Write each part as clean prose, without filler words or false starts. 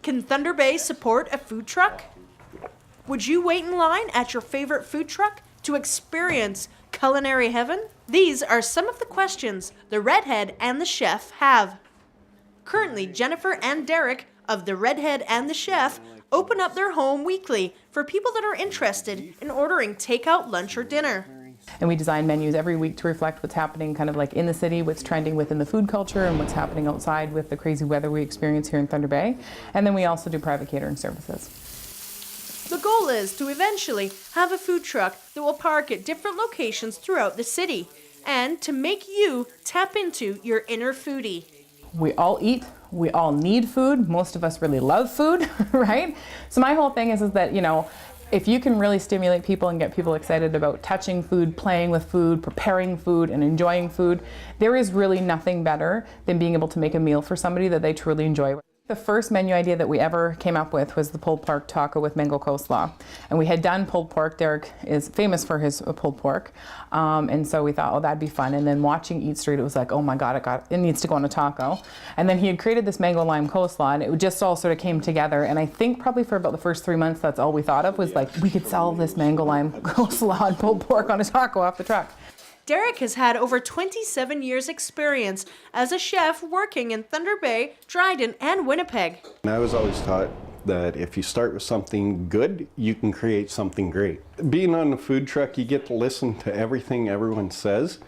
Can Thunder Bay support a food truck? Would you wait in line at your favorite food truck to experience culinary heaven? These are some of the questions the Redhead and the Chef have. Currently, Jennifer and Derek of the Redhead and the Chef open up their home weekly for people that are interested in ordering takeout lunch or dinner. And we design menus every week to reflect what's happening kind of like in the city, what's trending within the food culture, and what's happening outside with the crazy weather we experience here in Thunder Bay. And then we also do private catering services. The goal is to eventually have a food truck that will park at different locations throughout the city and to make you tap into your inner foodie. We all eat, we all need food. Most of us really love food, right? So my whole thing is that, you know, if you can really stimulate people and get people excited about touching food, playing with food, preparing food, and enjoying food, there is really nothing better than being able to make a meal for somebody that they truly enjoy. The first menu idea that we ever came up with was the pulled pork taco with mango coleslaw. And we had done pulled pork. Derek is famous for his pulled pork. And so we thought, oh, that'd be fun. And then watching Eat Street, it was like, oh my God, it needs to go on a taco. And then he had created this mango lime coleslaw, and it just all sort of came together. And I think probably for about the first 3 months, that's all we thought of was like, we could sell this mango lime coleslaw and pulled pork on a taco off the truck. Derek has had over 27 years experience as a chef working in Thunder Bay, Dryden, and Winnipeg. I was always taught that if you start with something good, you can create something great. Being on a food truck, you get to listen to everything everyone says.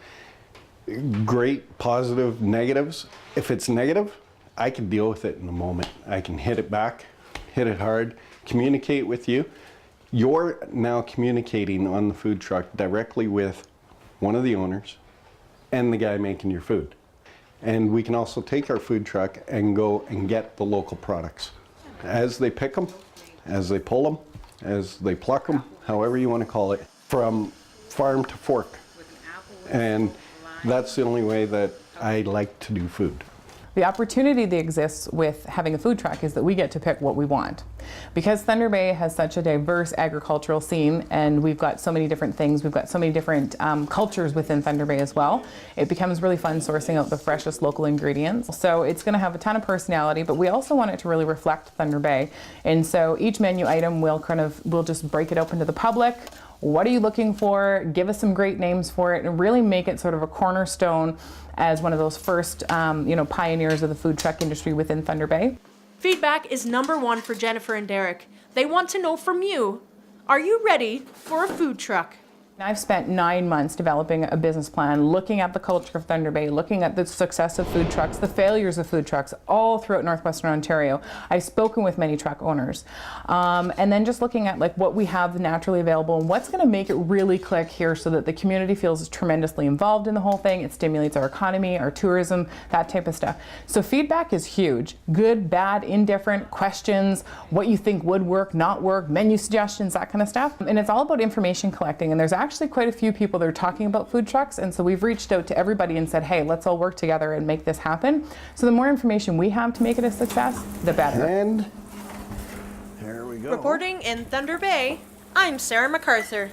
Great, positive, negatives. If it's negative, I can deal with it in a moment. I can hit it back, hit it hard, communicate with you. You're now communicating on the food truck directly with one of the owners and the guy making your food. And we can also take our food truck and go and get the local products. As they pick them, as they pull them, as they pluck them, however you want to call it, from farm to fork. And that's the only way that I like to do food. The opportunity that exists with having a food truck is that we get to pick what we want. Because Thunder Bay has such a diverse agricultural scene, and we've got so many different things, we've got so many different cultures within Thunder Bay as well, it becomes really fun sourcing out the freshest local ingredients. So it's going to have a ton of personality, but we also want it to really reflect Thunder Bay. And so each menu item we'll just break it open to the public. What are you looking for? Give us some great names for it, and really make it sort of a cornerstone as one of those first pioneers of the food truck industry within Thunder Bay. Feedback is #1 for Jennifer and Derek. They want to know from you, are you ready for a food truck? I've spent 9 months developing a business plan, looking at the culture of Thunder Bay, looking at the success of food trucks, the failures of food trucks all throughout Northwestern Ontario. I've spoken with many truck owners. And then just looking at like what we have naturally available and what's going to make it really click here so that the community feels tremendously involved in the whole thing. It stimulates our economy, our tourism, that type of stuff. So feedback is huge. Good, bad, indifferent, questions, what you think would work, not work, menu suggestions, that kind of stuff. And it's all about information collecting. And there's actually quite a few people that are talking about food trucks, and so we've reached out to everybody and said, hey, let's all work together and make this happen. So the more information we have to make it a success, the better. And there we go. Reporting in Thunder Bay, I'm Sarah MacArthur.